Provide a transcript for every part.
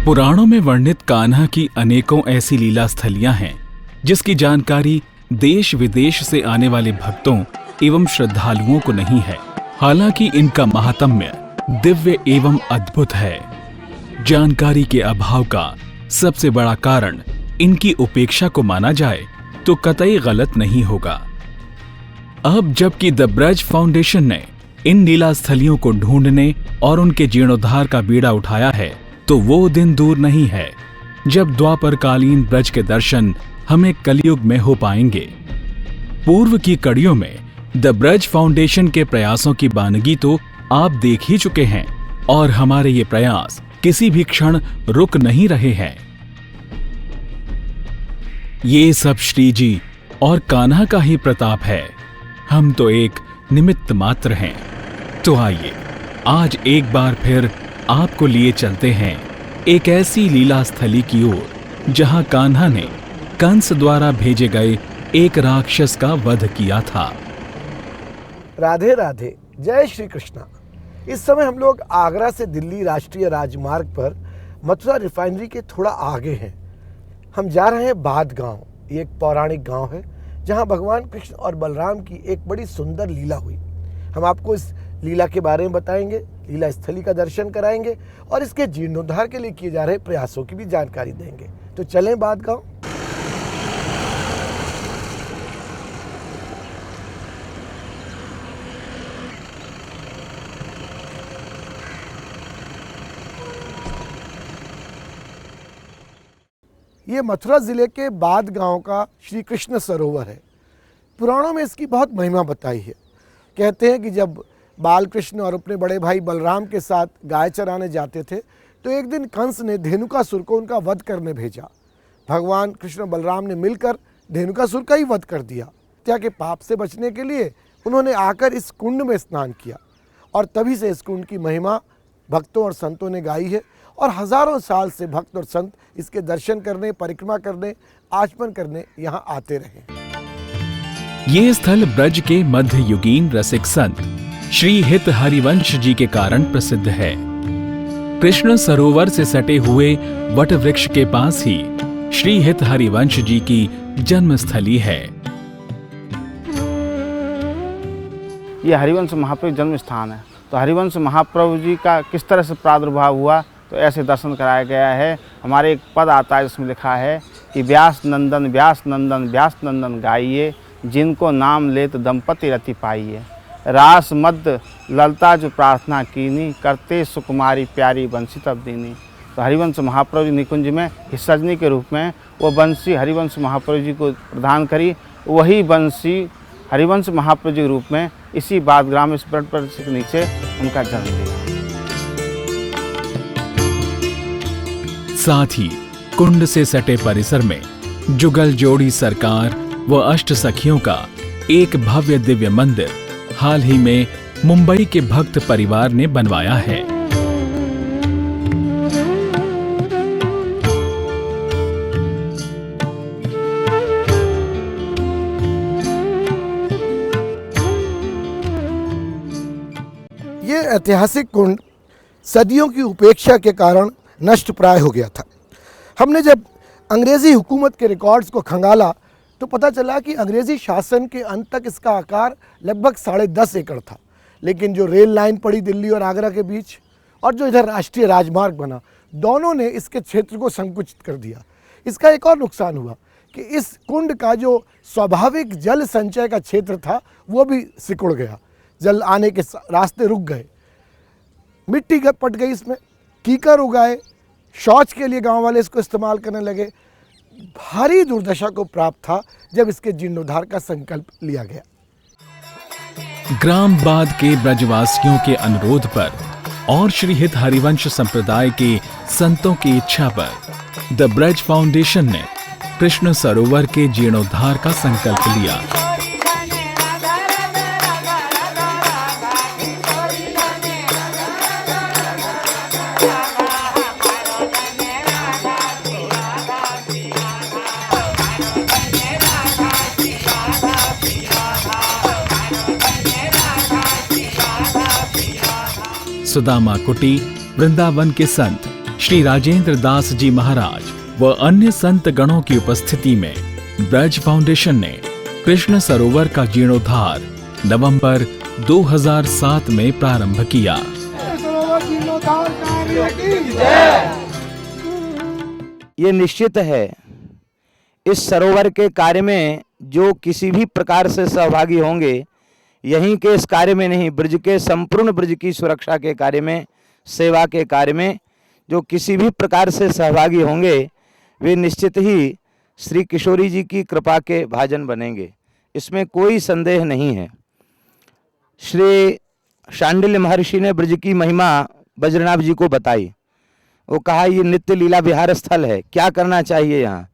पुराणों में वर्णित कान्हा की अनेकों ऐसी लीला स्थलियां हैं जिसकी जानकारी देश विदेश से आने वाले भक्तों एवं श्रद्धालुओं को नहीं है। हालांकि इनका महात्म्य दिव्य एवं अद्भुत है। जानकारी के अभाव का सबसे बड़ा कारण इनकी उपेक्षा को माना जाए तो कतई गलत नहीं होगा। अब जबकि द ब्रज फाउंडेशन ने इन लीला स्थलियों को ढूंढने और उनके जीर्णोद्धार का बीड़ा उठाया है, तो वो दिन दूर नहीं है जब द्वापरकालीन ब्रज के दर्शन हमें कलयुग में हो पाएंगे। पूर्व की कड़ियों में द ब्रज फाउंडेशन के प्रयासों की बानगी तो आप देख ही चुके हैं और हमारे ये प्रयास किसी भी क्षण रुक नहीं रहे हैं। ये सब श्री जी और कान्हा का ही प्रताप है, हम तो एक निमित्त मात्र हैं। तो आइए आज एक बार फिर आपको लिए चलते हैं एक ऐसी लीला स्थली की ओर जहां कान्हा ने कंस द्वारा भेजे गए एक राक्षस का वध किया था। राधे राधे, जय श्री कृष्णा। इस समय हम लोग आगरा से दिल्ली राष्ट्रीय राजमार्ग पर मथुरा रिफाइनरी के थोड़ा आगे हैं। हम जा रहे हैं बाद गांव। ये एक पौराणिक गांव है जहां भगवान कृष्ण और बलराम की एक बड़ी सुंदर लीला हुई। हम आपको इस लीला के बारे में बताएंगे, लीला स्थली का दर्शन कराएंगे और इसके जीर्णोद्धार के लिए किए जा रहे प्रयासों की भी जानकारी देंगे। तो चलें बाद गांव। ये मथुरा जिले के बाद गांव का श्री कृष्ण सरोवर है। पुराणों में इसकी बहुत महिमा बताई है। कहते हैं कि जब बाल कृष्ण और अपने बड़े भाई बलराम के साथ गाय चराने जाते थे तो एक दिन कंस ने धेनुकासुर को उनका वध करने भेजा। भगवान कृष्ण और बलराम ने मिलकर धेनुकासुर का ही वध कर दिया। हत्या के पाप से बचने के लिए उन्होंने आकर इस कुंड में स्नान किया और तभी से इस कुंड की महिमा भक्तों और संतों ने गाई है और हजारों साल से भक्त और संत इसके दर्शन करने, परिक्रमा करने, आचमन करने यहाँ आते रहे। ये स्थल ब्रज के मध्ययुगीन रसिक संत श्री हित हरिवंश जी के कारण प्रसिद्ध है। कृष्ण सरोवर से सटे हुए वट वृक्ष के पास ही श्री हित हरिवंश जी की जन्मस्थली है। ये हरिवंश महाप्रभु जन्म स्थान है। तो हरिवंश महाप्रभु जी का किस तरह से प्रादुर्भाव हुआ तो ऐसे दर्शन कराया गया है। हमारे एक पद आता है जिसमें लिखा है कि व्यास नंदन व्यास नंदन व्यास नंदन गाइए, जिनको नाम लेत दंपति रति पाइए। रास मध्य ललता जो प्रार्थना कीनी, करते सुकुमारी प्यारी बंसी तब दीनी। तो हरिवंश महाप्रभु जी निकुंज में हिस्सजनी के रूप में वो बंसी हरिवंश महाप्रभु जी को प्रदान करी। वही बंसी हरिवंश महाप्रभु जी के रूप में इसी बाद ग्राम इस ब्रज पर के नीचे उनका जन्म लिया। साथ ही कुंड से सटे परिसर में जुगल जोड़ी सरकार व अष्ट सखियों का एक भव्य दिव्य मंदिर हाल ही में मुंबई के भक्त परिवार ने बनवाया है। ये ऐतिहासिक कुंड सदियों की उपेक्षा के कारण नष्ट प्राय हो गया था। हमने जब अंग्रेजी हुकूमत के रिकॉर्ड्स को खंगाला तो पता चला कि अंग्रेजी शासन के अंत तक इसका आकार लगभग 10.5 एकड़ था। लेकिन जो रेल लाइन पड़ी दिल्ली और आगरा के बीच और जो इधर राष्ट्रीय राजमार्ग बना, दोनों ने इसके क्षेत्र को संकुचित कर दिया। इसका एक और नुकसान हुआ कि इस कुंड का जो स्वाभाविक जल संचय का क्षेत्र था वो भी सिकुड़ गया। जल आने के रास्ते रुक गए, मिट्टी पट गई, इसमें कीकर उगाए, शौच के लिए गांव वाले इसको इस्तेमाल करने लगे। भारी दुर्दशा को प्राप्त था जब इसके जीर्णोद्धार का संकल्प लिया गया। ग्राम बाद के ब्रजवासियों के अनुरोध पर और श्री हित हरिवंश संप्रदाय के संतों की इच्छा पर द ब्रज फाउंडेशन ने कृष्ण सरोवर के जीर्णोद्धार का संकल्प लिया। सुदामा कुटी वृंदावन के संत श्री राजेंद्र दास जी महाराज व अन्य संत गणों की उपस्थिति में ब्रज फाउंडेशन ने कृष्ण सरोवर का जीर्णोद्धार नवंबर 2007 में प्रारंभ किया। ये निश्चित है इस सरोवर के कार्य में जो किसी भी प्रकार से सहभागी होंगे, यहीं के इस कार्य में नहीं, ब्रज के संपूर्ण ब्रज की सुरक्षा के कार्य में, सेवा के कार्य में जो किसी भी प्रकार से सहभागी होंगे, वे निश्चित ही श्री किशोरी जी की कृपा के भाजन बनेंगे, इसमें कोई संदेह नहीं है। श्री शांडिल्य महर्षि ने ब्रज की महिमा बज्रनाभ जी को बताई। वो कहा ये नित्य लीला विहार स्थल है, क्या करना चाहिए यहाँ,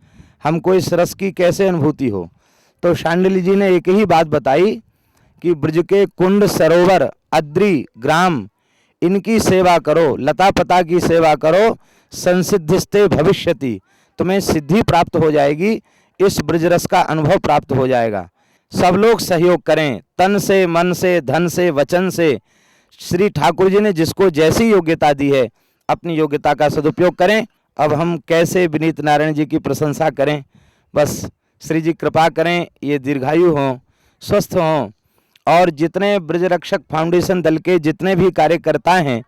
हमको इस रस की कैसे अनुभूति हो। तो शांडिल्य जी ने एक ही बात बताई कि ब्रज के कुंड, सरोवर, अद्रि, ग्राम, इनकी सेवा करो, लता पता की सेवा करो, संसिद्धिस्ते भविष्यति, तुम्हें सिद्धि प्राप्त हो जाएगी, इस ब्रज रस का अनुभव प्राप्त हो जाएगा। सब लोग सहयोग करें, तन से, मन से, धन से, वचन से। श्री ठाकुर जी ने जिसको जैसी योग्यता दी है, अपनी योग्यता का सदुपयोग करें। अब हम कैसे विनीत नारायण जी की प्रशंसा करें, बस श्री जी कृपा करें, ये दीर्घायु हों, स्वस्थ हों। और जितने ब्रज रक्षक फाउंडेशन दल के जितने भी कार्यकर्ता हैं,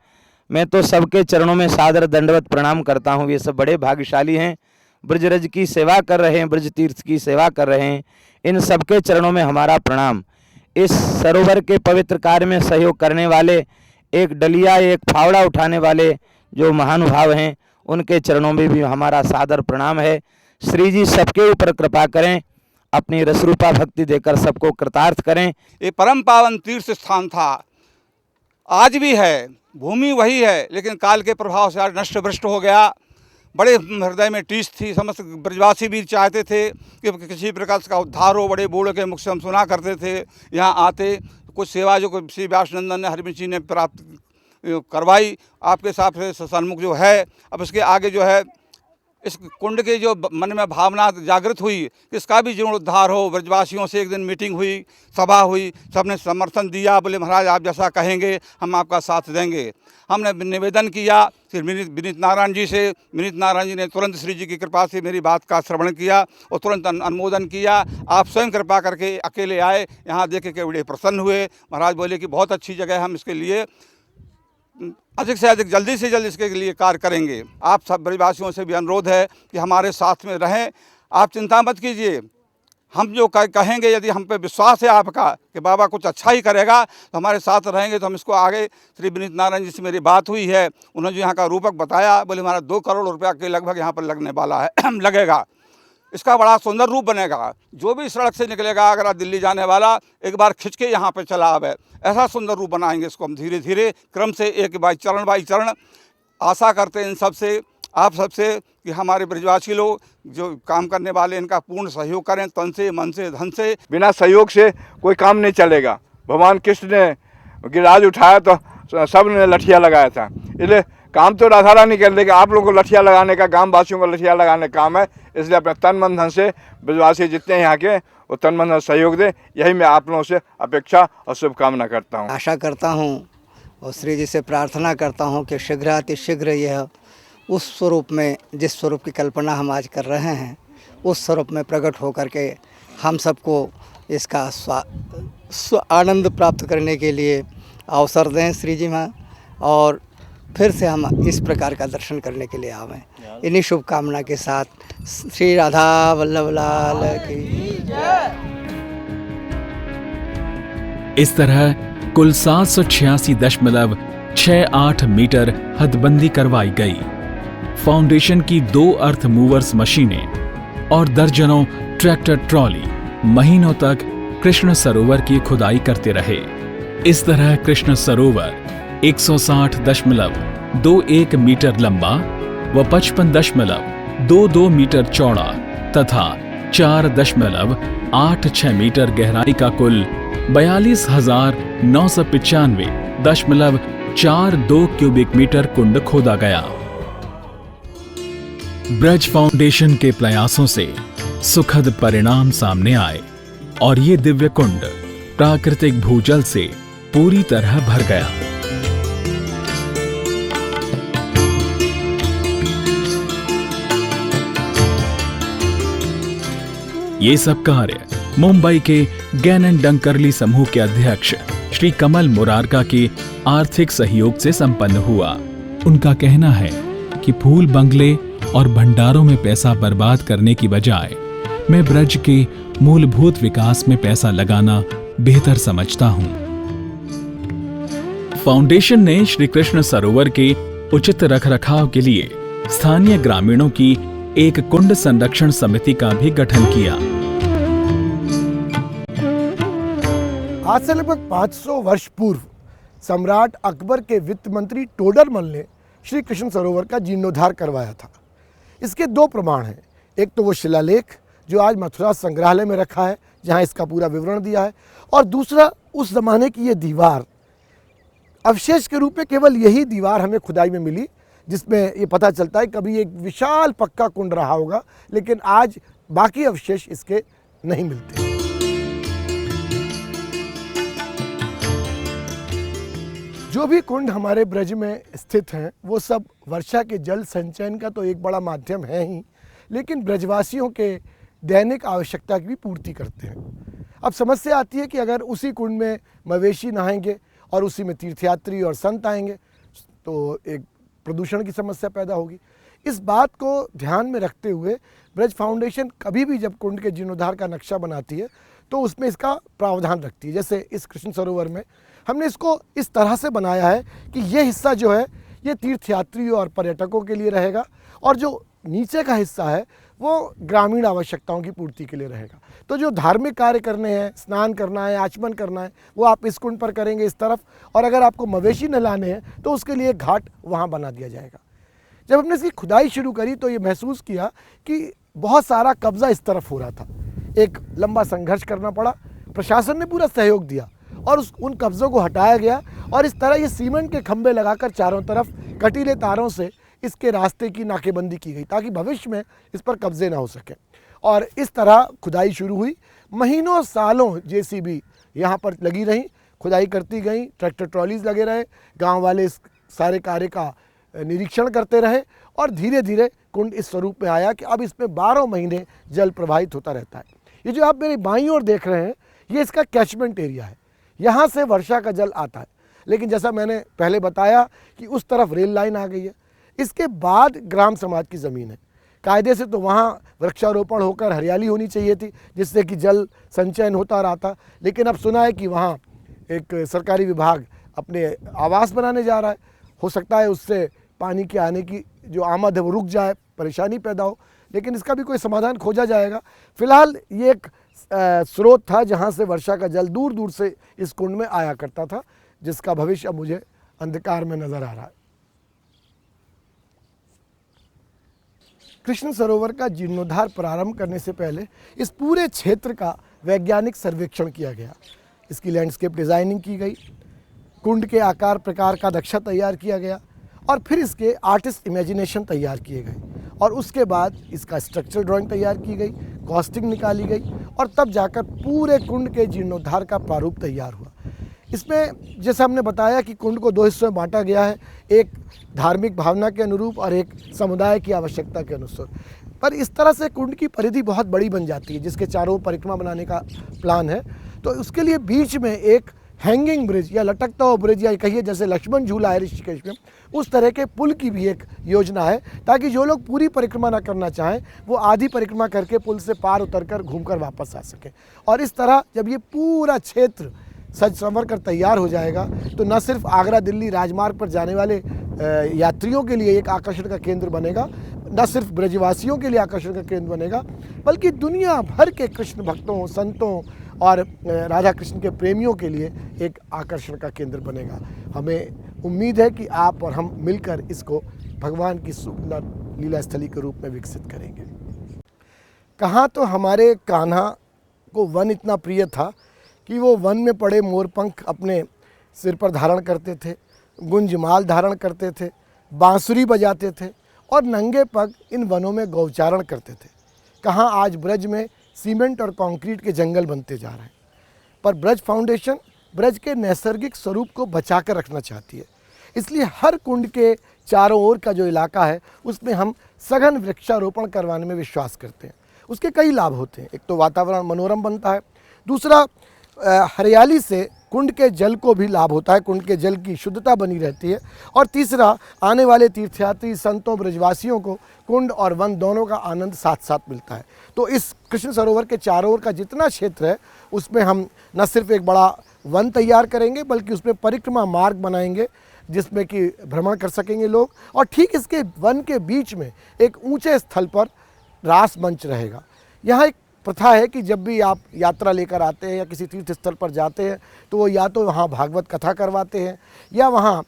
मैं तो सबके चरणों में सादर दंडवत प्रणाम करता हूँ। ये सब बड़े भाग्यशाली हैं, ब्रजरज की सेवा कर रहे हैं, ब्रज तीर्थ की सेवा कर रहे हैं। इन सबके चरणों में हमारा प्रणाम। इस सरोवर के पवित्र कार्य में सहयोग करने वाले, एक डलिया, एक फावड़ा उठाने वाले जो महानुभाव हैं, उनके चरणों में भी हमारा सादर प्रणाम है। श्री जी सबके ऊपर कृपा करें, अपनी रसरूपा भक्ति देकर सबको कृतार्थ करें। ये परम पावन तीर्थ स्थान था, आज भी है, भूमि वही है, लेकिन काल के प्रभाव से आज नष्ट भ्रष्ट हो गया। बड़े हृदय में टीस थी, समस्त ब्रजवासी भी चाहते थे कि किसी प्रकार का उद्धार हो। बड़े बूढ़ों के मुख से हम सुना करते थे, यहाँ आते कुछ सेवा जो श्री व्यासनंदन ने, हरिवंश जी ने प्राप्त करवाई आपके हिसाब से सन्मुख जो है। अब इसके आगे जो है, इस कुंड के जो मन में भावना जागृत हुई कि इसका भी जीर्णोद्धार हो। ब्रजवासियों से एक दिन मीटिंग हुई, सभा हुई, सबने समर्थन दिया, बोले महाराज आप जैसा कहेंगे हम आपका साथ देंगे। हमने निवेदन किया फिर विनीत नारायण जी से। विनीत नारायण जी ने तुरंत श्री जी की कृपा से मेरी बात का श्रवण किया और तुरंत अनुमोदन किया। आप स्वयं कृपा करके अकेले आए, यहाँ देख के बड़े प्रसन्न हुए। महाराज बोले कि बहुत अच्छी जगह है, हम इसके लिए अधिक से अधिक जल्दी से जल्दी इसके लिए कार्य करेंगे। आप सब ब्रजवासियों से भी अनुरोध है कि हमारे साथ में रहें, आप चिंता मत कीजिए। हम जो कहेंगे, यदि हम पे विश्वास है आपका कि बाबा कुछ अच्छा ही करेगा, तो हमारे साथ रहेंगे। तो हम इसको आगे श्री विनीत नारायण जी से मेरी बात हुई है, उन्होंने जो यहाँ का रूपक बताया, बोले हमारा 2 करोड़ रुपया के लगभग यहाँ पर लगने वाला है लगेगा। इसका बड़ा सुंदर रूप बनेगा। जो भी सड़क से निकलेगा, अगर आप दिल्ली जाने वाला, एक बार खिंच के यहाँ पे चला आवे, ऐसा सुंदर रूप बनाएंगे इसको हम धीरे धीरे, क्रम से, एक बाई चरण। आशा करते हैं इन सबसे, आप सबसे, कि हमारे ब्रजवासी लोग जो काम करने वाले, इनका पूर्ण सहयोग करें, तन से, मन से, धन से। बिना सहयोग से कोई काम नहीं चलेगा। भगवान कृष्ण ने गिरिराज उठाया तो सब ने लठिया लगाया था, इसलिए काम तो राधा रानी कर लेगा। आप लोगों को लठिया लगाने का, गांव वासियों को लठिया लगाने का काम है। इसलिए अपने तन मन धन से ब्रजवासी जितने यहाँ के, वो तन मन धन सहयोग दे, यही मैं आप लोगों से अपेक्षा और शुभकामना करता हूँ। आशा करता हूँ और श्री जी से प्रार्थना करता हूँ कि शीघ्र अतिशीघ्र यह उस स्वरूप में, जिस स्वरूप की कल्पना हम आज कर रहे हैं, उस स्वरूप में प्रकट होकर के हम सबको इसका आनंद प्राप्त करने के लिए अवसर दें श्री जी माँ, और फिर से हम इस प्रकार का दर्शन करने के लिए आवें। इन्हीं शुभकामना के साथ श्री राधा वल्लभ लाल की जय। इस तरह कुल 786.68 मीटर हदबंदी करवाई गई। फाउंडेशन की 2 अर्थ मूवर्स मशीनें और दर्जनों ट्रैक्टर ट्रॉली महीनों तक कृष्ण सरोवर की खुदाई करते रहे। इस तरह कृष्ण सरोवर 160.21 मीटर लंबा व 55.22 मीटर चौड़ा तथा 4.86 मीटर गहराई का कुल 42,995.42 क्यूबिक मीटर कुंड खोदा गया। ब्रज फाउंडेशन के प्रयासों से सुखद परिणाम सामने आए और ये दिव्य कुंड प्राकृतिक भूजल से पूरी तरह भर गया। ये सब कार्य मुंबई के गैन एंड डंकरली समूह के अध्यक्ष श्री कमल मुरारका के आर्थिक सहयोग से संपन्न हुआ। उनका कहना है कि फूल बंगले और भंडारों में पैसा बर्बाद करने की बजाय मैं ब्रज के मूलभूत विकास में पैसा लगाना बेहतर समझता हूँ। फाउंडेशन ने श्री कृष्ण सरोवर के उचित रखरखाव के लिए स्थानीय ग्रामीणों की एक कुंड संरक्षण समिति का भी गठन किया। आज से लगभग 500 वर्ष पूर्व सम्राट अकबर के वित्त मंत्री टोडरमल ने श्री कृष्ण सरोवर का जीर्णोद्धार करवाया था। इसके दो प्रमाण हैं। एक तो वो शिलालेख जो आज मथुरा संग्रहालय में रखा है, जहां इसका पूरा विवरण दिया है, और दूसरा उस जमाने की ये दीवार। अवशेष के रूप में केवल यही दीवार हमें खुदाई में मिली, जिसमें ये पता चलता है कभी एक विशाल पक्का कुंड रहा होगा, लेकिन आज बाकी अवशेष इसके नहीं मिलते। जो भी कुंड हमारे ब्रज में स्थित हैं, वो सब वर्षा के जल संचयन का तो एक बड़ा माध्यम है ही, लेकिन ब्रजवासियों के दैनिक आवश्यकता की भी पूर्ति करते हैं। अब समस्या आती है कि अगर उसी कुंड में मवेशी नहाएंगे और उसी में तीर्थयात्री और संत आएंगे तो एक प्रदूषण की समस्या पैदा होगी। इस बात को ध्यान में रखते हुए ब्रज फाउंडेशन कभी भी जब कुंड के जीर्णोद्धार का नक्शा बनाती है तो उसमें इसका प्रावधान रखती है। जैसे इस कृष्ण सरोवर में हमने इसको इस तरह से बनाया है कि ये हिस्सा जो है ये तीर्थयात्रियों और पर्यटकों के लिए रहेगा, और जो नीचे का हिस्सा है वो ग्रामीण आवश्यकताओं की पूर्ति के लिए रहेगा। तो जो धार्मिक कार्य करने हैं, स्नान करना है, आचमन करना है, वो आप इस कुंड पर करेंगे इस तरफ, और अगर आपको मवेशी नहलाने हैं तो उसके लिए एक घाट वहाँ बना दिया जाएगा। जब हमने इसकी खुदाई शुरू करी तो ये महसूस किया कि बहुत सारा कब्जा इस तरफ हो रहा था। एक लंबा संघर्ष करना पड़ा, प्रशासन ने पूरा सहयोग दिया और उन कब्जों को हटाया गया, और इस तरह ये सीमेंट के खंभे लगाकर चारों तरफ कटीले तारों से इसके रास्ते की नाकेबंदी की गई ताकि भविष्य में इस पर कब्जे ना हो सके। और इस तरह खुदाई शुरू हुई। महीनों सालों जेसीबी यहाँ पर लगी रहीं, खुदाई करती गई, ट्रैक्टर ट्रॉलीज लगे रहे, गांव वाले इस सारे कार्य का निरीक्षण करते रहे, और धीरे धीरे कुंड इस स्वरूप में आया कि अब इसमें 12 महीने जल प्रवाहित होता रहता है। ये जो आप मेरी बाईं ओर देख रहे हैं ये इसका कैचमेंट एरिया है, यहाँ से वर्षा का जल आता है। लेकिन जैसा मैंने पहले बताया कि उस तरफ रेल लाइन आ गई है। इसके बाद ग्राम समाज की ज़मीन है। कायदे से तो वहाँ वृक्षारोपण होकर हरियाली होनी चाहिए थी जिससे कि जल संचयन होता रहा था, लेकिन अब सुना है कि वहाँ एक सरकारी विभाग अपने आवास बनाने जा रहा है। हो सकता है उससे पानी के आने की जो आमद है वो रुक जाए, परेशानी पैदा हो, लेकिन इसका भी कोई समाधान खोजा जाएगा। फिलहाल ये एक स्रोत था जहाँ से वर्षा का जल दूर दूर से इस कुंड में आया करता था, जिसका भविष्य अब मुझे अंधकार में नज़र आ रहा है। कृष्ण सरोवर का जीर्णोद्धार प्रारंभ करने से पहले इस पूरे क्षेत्र का वैज्ञानिक सर्वेक्षण किया गया। इसकी लैंडस्केप डिज़ाइनिंग की गई, कुंड के आकार प्रकार का नक्शा तैयार किया गया, और फिर इसके आर्टिस्ट इमेजिनेशन तैयार किए गए, और उसके बाद इसका स्ट्रक्चर ड्राइंग तैयार की गई, कॉस्टिंग निकाली गई, और तब जाकर पूरे कुंड के जीर्णोद्धार का प्रारूप तैयार हुआ। इसमें जैसे हमने बताया कि कुंड को 2 हिस्सों में बांटा गया है, एक धार्मिक भावना के अनुरूप और एक समुदाय की आवश्यकता के अनुसार। पर इस तरह से कुंड की परिधि बहुत बड़ी बन जाती है, जिसके चारों परिक्रमा बनाने का प्लान है। तो उसके लिए बीच में एक हैंगिंग ब्रिज या लटकता हुआ ब्रिज, या कहिए जैसे लक्ष्मण झूला है ऋषिकेश में, उस तरह के पुल की भी एक योजना है, ताकि जो लोग पूरी परिक्रमा ना करना चाहें वो आधी परिक्रमा करके पुल से पार उतरकर घूमकर वापस आ सकें। और इस तरह जब ये पूरा क्षेत्र सज संवर कर तैयार हो जाएगा तो न सिर्फ आगरा दिल्ली राजमार्ग पर जाने वाले यात्रियों के लिए एक आकर्षण का केंद्र बनेगा, न सिर्फ ब्रजवासियों के लिए आकर्षण का केंद्र बनेगा, बल्कि दुनिया भर के कृष्ण भक्तों, संतों और राधा कृष्ण के प्रेमियों के लिए एक आकर्षण का केंद्र बनेगा। हमें उम्मीद है कि आप और हम मिलकर इसको भगवान की सुंदर लीला स्थली के रूप में विकसित करेंगे। कहाँ तो हमारे कान्हा को वन इतना प्रिय था कि वो वन में पड़े मोरपंख अपने सिर पर धारण करते थे, गुंजमाल धारण करते थे, बांसुरी बजाते थे और नंगे पग इन वनों में गौचारण करते थे। कहाँ आज ब्रज में सीमेंट और कंक्रीट के जंगल बनते जा रहे हैं। पर ब्रज फाउंडेशन ब्रज के नैसर्गिक स्वरूप को बचा कर रखना चाहती है, इसलिए हर कुंड के चारों ओर का जो इलाका है उसमें हम सघन वृक्षारोपण करवाने में विश्वास करते हैं। उसके कई लाभ होते हैं। एक तो वातावरण मनोरम बनता है, दूसरा हरियाली से कुंड के जल को भी लाभ होता है, कुंड के जल की शुद्धता बनी रहती है, और तीसरा आने वाले तीर्थयात्री संतों ब्रजवासियों को कुंड और वन दोनों का आनंद साथ साथ मिलता है। तो इस कृष्ण सरोवर के चारों ओर का जितना क्षेत्र है उसमें हम न सिर्फ एक बड़ा वन तैयार करेंगे बल्कि उसमें परिक्रमा मार्ग बनाएंगे जिसमें कि भ्रमण कर सकेंगे लोग, और ठीक इसके वन के बीच में एक ऊंचे स्थल पर रास मंच रहेगा। यहाँ एक प्रथा है कि जब भी आप यात्रा लेकर आते हैं या किसी तीर्थ स्थल पर जाते हैं तो वो या तो वहाँ भागवत कथा करवाते हैं, या वहाँ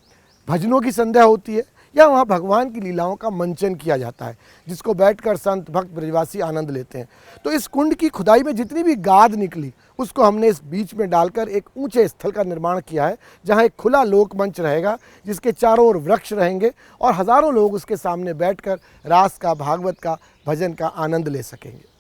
भजनों की संध्या होती है, या वहाँ भगवान की लीलाओं का मंचन किया जाता है जिसको बैठकर संत भक्त ब्रजवासी आनंद लेते हैं। तो इस कुंड की खुदाई में जितनी भी गाद निकली उसको हमने इस बीच में डालकर एक ऊंचे स्थल का निर्माण किया है जहाँ एक खुला लोक मंच रहेगा जिसके चारों ओर वृक्ष रहेंगे और हज़ारों लोग उसके सामने बैठकर रास का, भागवत का, भजन का आनंद ले सकेंगे।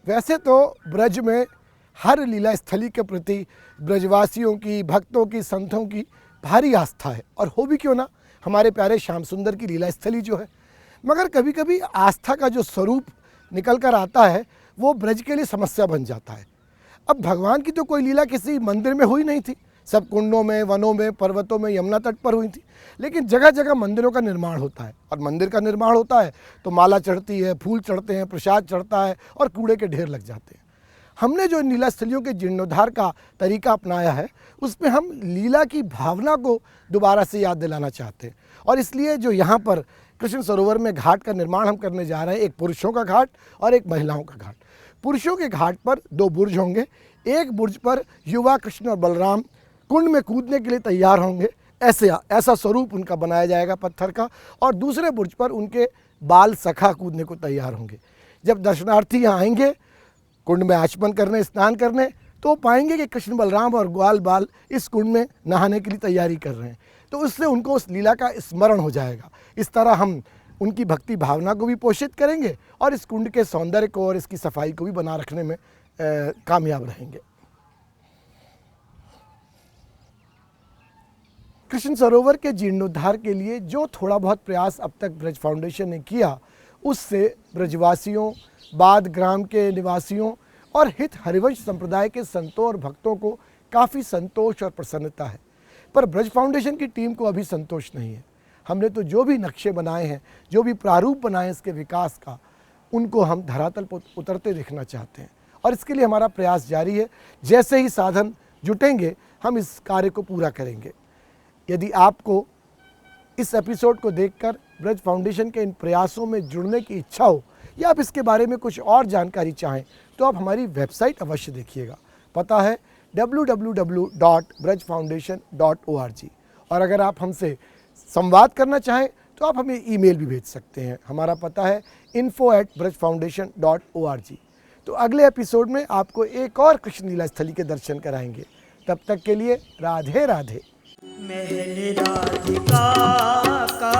वैसे तो ब्रज में हर लीला स्थली के प्रति ब्रजवासियों की, भक्तों की, संतों की भारी आस्था है, और हो भी क्यों ना, हमारे प्यारे श्याम सुंदर की लीला स्थली जो है। मगर कभी कभी आस्था का जो स्वरूप निकल कर आता है वो ब्रज के लिए समस्या बन जाता है। अब भगवान की तो कोई लीला किसी मंदिर में हुई नहीं थी, सब कुंडों में, वनों में, पर्वतों में, यमुना तट पर हुई थी। लेकिन जगह जगह मंदिरों का निर्माण होता है, और मंदिर का निर्माण होता है तो माला चढ़ती है, फूल चढ़ते हैं, प्रसाद चढ़ता है और कूड़े के ढेर लग जाते हैं। हमने जो लीला स्थलियों के जीर्णोद्धार का तरीका अपनाया है उसमें हम लीला की भावना को दोबारा से याद दिलाना चाहते हैं, और इसलिए जो यहाँ पर कृष्ण सरोवर में घाट का निर्माण हम करने जा रहे हैं, एक पुरुषों का घाट और एक महिलाओं का घाट। पुरुषों के घाट पर 2 बुर्ज होंगे, एक बुर्ज पर युवा कृष्ण और बलराम कुंड में कूदने के लिए तैयार होंगे, ऐसा स्वरूप उनका बनाया जाएगा पत्थर का, और दूसरे बुर्ज पर उनके बाल सखा कूदने को तैयार होंगे। जब दर्शनार्थी यहाँ आएंगे कुंड में आचमन करने, स्नान करने, तो पाएंगे कि कृष्ण, बलराम और ग्वाल बाल इस कुंड में नहाने के लिए तैयारी कर रहे हैं, तो उससे उनको उस लीला का स्मरण हो जाएगा। इस तरह हम उनकी भक्ति भावना को भी पोषित करेंगे और इस कुंड के सौंदर्य को और इसकी सफाई को भी बना रखने में कामयाब रहेंगे। कृष्ण सरोवर के जीर्णोद्धार के लिए जो थोड़ा बहुत प्रयास अब तक ब्रज फाउंडेशन ने किया उससे ब्रजवासियों, बाद ग्राम के निवासियों और हित हरिवंश संप्रदाय के संतों और भक्तों को काफ़ी संतोष और प्रसन्नता है। पर ब्रज फाउंडेशन की टीम को अभी संतोष नहीं है। हमने तो जो भी नक्शे बनाए हैं, जो भी प्रारूप बनाए हैं इसके विकास का, उनको हम धरातल पर उतरते देखना चाहते हैं, और इसके लिए हमारा प्रयास जारी है। जैसे ही साधन जुटेंगे हम इस कार्य को पूरा करेंगे। यदि आपको इस एपिसोड को देखकर ब्रज फाउंडेशन के इन प्रयासों में जुड़ने की इच्छा हो या आप इसके बारे में कुछ और जानकारी चाहें तो आप हमारी वेबसाइट अवश्य देखिएगा। पता है www.brajfoundation.org। और अगर आप हमसे संवाद करना चाहें तो आप हमें ईमेल भी भेज सकते हैं। हमारा पता है info@brajfoundation.org। तो अगले एपिसोड में आपको एक और कृष्ण लीला स्थली के दर्शन कराएंगे। तब तक के लिए राधे राधे। महल राधिका का